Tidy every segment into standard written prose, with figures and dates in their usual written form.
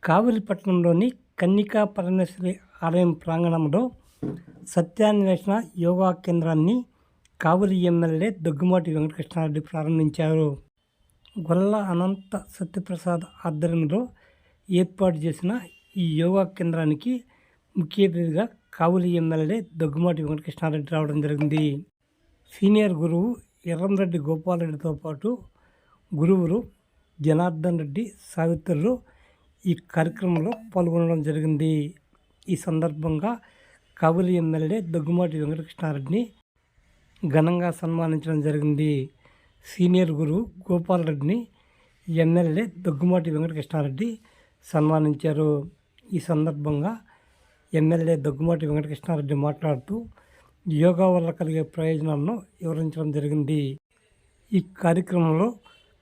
కావలిపట్నంలోని కన్నికా పరమేశ్వరి ఆలయం ప్రాంగణంలో సత్యాన్వేషణ యోగా కేంద్రాన్ని కావలి ఎమ్మెల్యే దగ్గుమాటి వెంకటకృష్ణారెడ్డి ప్రారంభించారు. గొల్ల అనంత సత్యప్రసాద్ ఆధ్వర్యంలో ఏర్పాటు చేసిన ఈ యోగా కేంద్రానికి ముఖ్య అతిథిగా కావలి ఎమ్మెల్యే దగ్గుమాటి వెంకటకృష్ణారెడ్డి రావడం జరిగింది. సీనియర్ గురువు ఎర్రంరెడ్డి గోపాలరెడ్డితో పాటు గురువులు జనార్దన్ రెడ్డి, సావిత్రులు ఈ కార్యక్రమంలో పాల్గొనడం జరిగింది. ఈ సందర్భంగా కావలి ఎమ్మెల్యే దగ్గుమాటి వెంకటకృష్ణారెడ్డిని ఘనంగా సన్మానించడం జరిగింది. సీనియర్ గురువు గోపాలరెడ్డిని ఎమ్మెల్యే దగ్గుమాటి వెంకటకృష్ణారెడ్డి సన్మానించారు. ఈ సందర్భంగా ఎమ్మెల్యే దగ్గుమాటి వెంకటకృష్ణారెడ్డి మాట్లాడుతూ యోగా వల్ల కలిగే ప్రయోజనాలను వివరించడం జరిగింది. ఈ కార్యక్రమంలో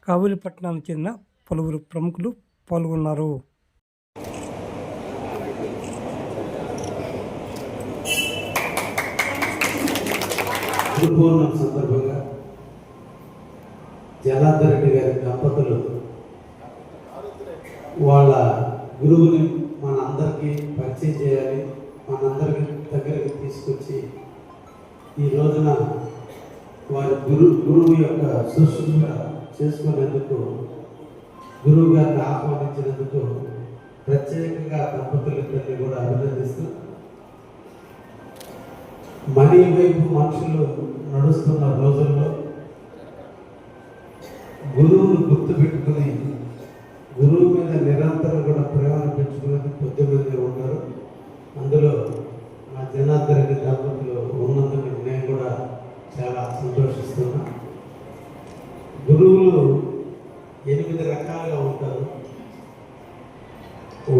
కావలిపట్నానికి చెందిన పలువురు ప్రముఖులు పాల్గొన్నారు. గురుపూర్ణం సందర్భంగా జనార్దన్ రెడ్డి గారి దంపతులు వాళ్ళ గురువుని మన అందరికీ పరిచయం చేయాలి, మనందరికి దగ్గరికి తీసుకొచ్చి ఈ రోజున వారి గురువు యొక్క శుశ్రూష చేసుకునేందుకు, గురువు గారిని ఆహ్వానించినందుకు ప్రత్యేకంగా దంపతులిద్దరిని కూడా అభినందిస్తూ, మనీ వైపు మనుషులు నడుస్తున్న రోజుల్లో గురువును గుర్తుపెట్టుకుని గురువు మీద నిరంతరం కూడా ప్రేమను పెంచుకునేది కొద్దిమంది ఉన్నారు. అందులో మా జనార్దన్ రెడ్డి దంపతులు ఉన్నందుకు నేను కూడా చాలా సంతోషిస్తున్నా. గురువులు 8 రకాలుగా ఉంటారు.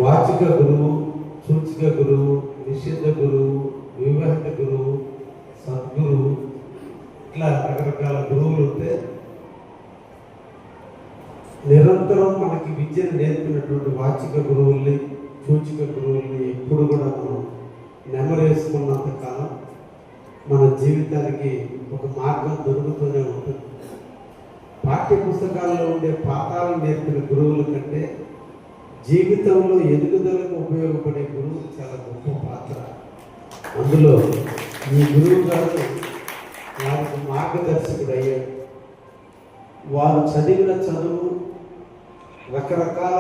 వాచిక గురువు, సూచిక గురువు, నిషిద్ధ గురువు, వివాహిత గురువు, సద్గురువు, ఇట్లా రకరకాల గురువులు ఉంటే నిరంతరం మనకి విద్యను నేర్పినటువంటి వాచిక గురువుల్ని, సూచిక గురువుల్ని ఎప్పుడు కూడా మనం నెమరేసుకున్నంత కాలం మన జీవితానికి ఒక మార్గం దొరుకుతూనే ఉంటుంది. పాఠ్య పుస్తకాల్లో ఉండే పాఠాలను నేర్పిన గురువుల కంటే జీవితంలో ఎదుగుదలకు ఉపయోగపడే గురువు చాలా గొప్ప పాత్ర. అందులో ఈ గురువు గారు వారికి మార్గదర్శకుడు అయ్యాడు. వారు చదివిన చదువు రకరకాల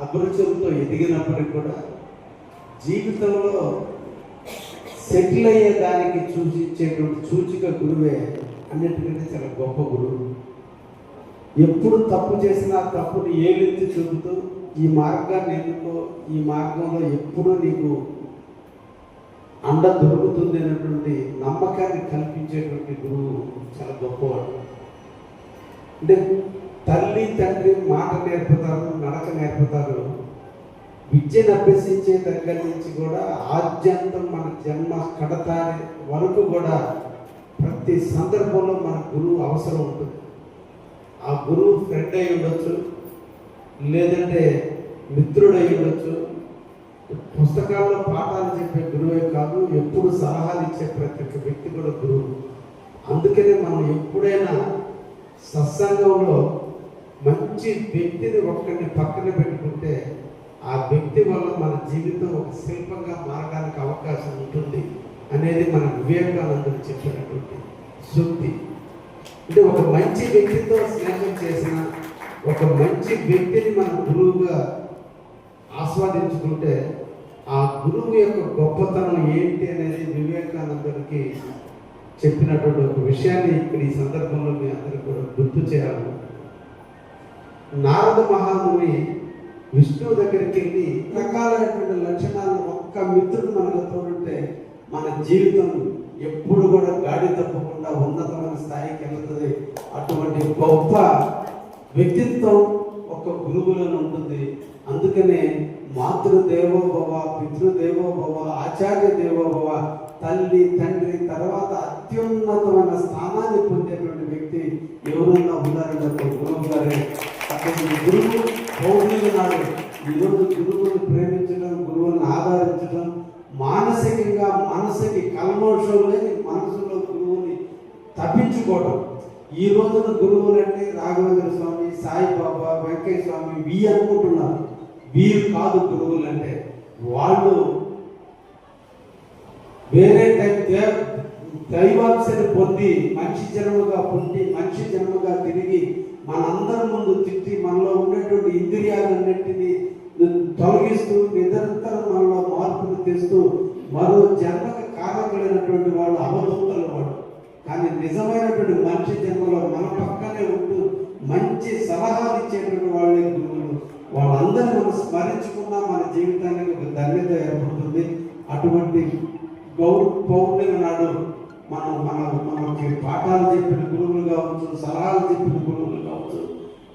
అభిరుచులతో ఎదిగినప్పటికీ కూడా జీవితంలో సెటిల్ అయ్యే దానికి సూచించేటువంటి సూచిక గురువే అన్నిటికంటే చాలా గొప్ప గురువు. ఎప్పుడు తప్పు చేసినా తప్పుని ఏలెత్తి చూపుతూ ఈ మార్గాన్ని ఎన్నుకో, ఈ మార్గంలో ఎప్పుడూ నీకు అండ దొరుకుతుంది అనేటువంటి నమ్మకాన్ని కల్పించేటువంటి గురువు చాలా గొప్పవాడు. అంటే తల్లి తండ్రి మాట నేర్పుతారు, నడక నేర్పుతారు. విద్యను అభ్యసించే దగ్గర నుంచి కూడా ఆద్యంతం మన జన్మ కడతారి వరకు కూడా ప్రతి సందర్భంలో మన గురువు అవసరం ఉంటుంది. ఆ గురువు ఫ్రెండ్ అయి ఉండొచ్చు, లేదంటే మిత్రుడై ఉండొచ్చు. పుస్తకాల్లో పాఠాలు చెప్పే గురువే కాదు, ఎప్పుడు సలహాలు ఇచ్చే ప్రతి ఒక్క వ్యక్తి కూడా గురువు. అందుకనే మనం ఎప్పుడైనా సత్సంగంలో మంచి వ్యక్తిని ఒక్కడిని పక్కన పెట్టుకుంటే ఆ వ్యక్తి వల్ల మన జీవితం ఒక శిల్పంగా మారడానికి అవకాశం ఉంటుంది అనేది మన వివేకానందుడు చెప్పినటువంటి సూక్తి. అంటే ఒక మంచి వ్యక్తితో స్నేహం చేసిన, ఒక మంచి వ్యక్తిని మన గురువుగా ఆస్వాదించుకుంటే ఆ గురువు యొక్క గొప్పతనం ఏంటి అనేది వివేకానందుడికి చెప్పినటువంటి ఒక విషయాన్ని ఇక్కడ ఈ సందర్భంలో మీ అందరికీ కూడా గుర్తు చేయాలి. నారద మహాముని విష్ణువు దగ్గరికి వెళ్ళి రకాలైనటువంటి లక్షణాలను ఒక్క మిత్రుడు మనకు తోడుంటే మన జీవితం ఎప్పుడు కూడా గాడి తప్పకుండా ఉన్నతమైన స్థాయికి వెళ్తుంది. అటువంటి గొప్ప వ్యక్తిత్వం ఒక గురువులను ఉంటుంది. అందుకనే మాతృదేవోభవ, పితృదేవోభవ, ఆచార్య దేవోభవ, తల్లి తండ్రి తర్వాత అత్యున్నతమైన స్థానాన్ని పొందేటువంటి వ్యక్తి ఎవరున్నా ఉన్నారంటే గురువు గారే. అటువంటి గురువు పౌర్ణమి నాడు ఈరోజు గురువుని ప్రేమించడం, గురువుని ఆదరించడం, మానసికంగా మనసుకి కల్మోషం లేని మనసులో గురువుని తప్పించుకోవడం. ఈ రోజున గురువులంటే రాఘవేంద్ర స్వామి, సాయిబాబా, వెంకయ్య స్వామి అనుకుంటున్నారు. వీరు కాదు గురువులు అంటే. వాళ్ళు వేరే దైవాంశను పొంది మనిషి జన్మగా పుట్టి మనిషి జన్మగా తిరిగి మనందరి ముందు తిట్టి మనలో ఉన్నటువంటి ఇంద్రియాలన్నింటినీ తొలగిస్తూ నిరంతరం మనలో మార్పులు తెస్తూ మరో జన్మకు కారకులైనటువంటి వాళ్ళు అవధూతలు వాడు. కానీ నిజమైనటువంటి మనిషి జన్మలో మన పక్కనే ఉంటూ మంచి సలహాలు ఇచ్చేటువంటి వాళ్ళే గురువులు. వాళ్ళందరూ మనం స్మరించుకున్నా మన జీవితానికి ఒక ధన్యత ఏర్పడుతుంది. అటువంటి పౌర్ణమి నాడు మనకి పాఠాలు చెప్పిన గురువులు కావచ్చు, సలహాలు చెప్పిన గురువులు కావచ్చు.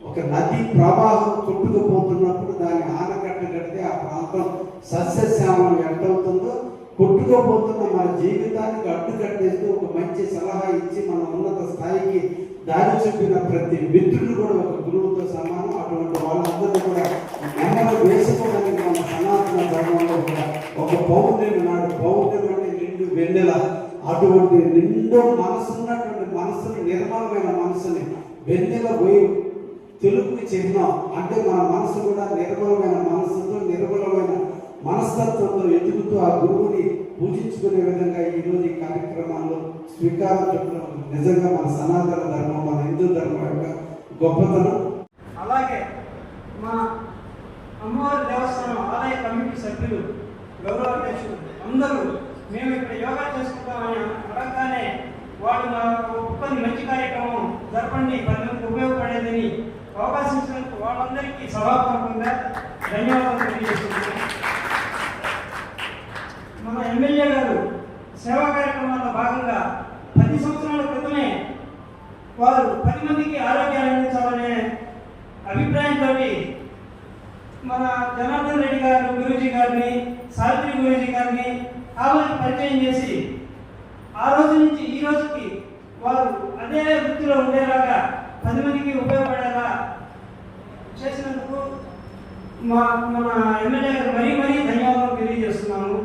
ఒక నది ప్రవాహం కొట్టుకుపోతున్నప్పుడు దాన్ని ఆనకట్ట కడితే ఆ ప్రాంతం సస్యశ్యామం ఎంతవుతుందో కొట్టుకుపోతున్న మన జీవితానికి అడ్డు కట్టేస్తూ ఒక మంచి సలహా ఇచ్చి మన ఉన్నత స్థాయికి దారి చూపిన ప్రతి మిత్రుడు కూడా ఒక గురువుతో సమానం. అటువంటి వాళ్ళందరినీ కూడా నెమ్మది వేసుకోవడానికి మన సనాతన ధర్మంలో కూడా ఒక పౌర్ణమి నాడు, పౌర్ణమి అంటే నిండు వెన్నెల, అటువంటి నిండు మనసున్నటువంటి మనసుని, నిర్మలమైన మనసుని వెన్నెల పోయి తెలుగుకి చిహ్నం అంటే మన మనసు కూడా నిర్మలమైన మనసుతో, నిర్మలమైన మనస్తత్వంతో ఎదుగుతూ ఆ గురువుని పూజించుకునే విధంగా ఈరోజు ఈ కార్యక్రమాల్లో స్వీకారం చెప్పడం నిజంగా మన సనాతన ధర్మం, మన హిందూ ధర్మం యొక్క గొప్పతనం. అలాగే మా అమ్మవారి దేవస్థానం ఆలయ కమిటీ సభ్యులు, గౌరవాధ్యక్షులు అందరూ మేము ఇక్కడ యోగా చేసుకుంటామని అడగగానే వాళ్ళు మా ఒక్కని మంచి కార్యక్రమం జరపండి, 10 మందికి ఉపయోగపడేదని అవకాశం ఇచ్చినందుకు వాళ్ళందరికీ సభాపూర్వకంగా ధన్యవాదాలు తెలియజేస్తున్నాను. మన ఎమ్మెల్యే గారు సేవా కార్యక్రమాల్లో భాగంగా 10 సంవత్సరాల క్రితమే వారు 10 మందికి ఆరోగ్యాన్ని అందించాలనే అభిప్రాయంతో మన జనార్దన్ రెడ్డి గారు గురూజీ గారిని, సావిత్రి గురూజీ గారిని ఆమెకు పరిచయం చేసి ఆ రోజు నుంచి ఈ రోజుకి వారు అదే వృత్తిలో ఉండేలాగా 10 మందికి ఉపయోగపడేలా చేసినందుకు మన ఎమ్మెల్యే గారు మరీ ధన్యవాదాలు తెలియజేస్తున్నాము.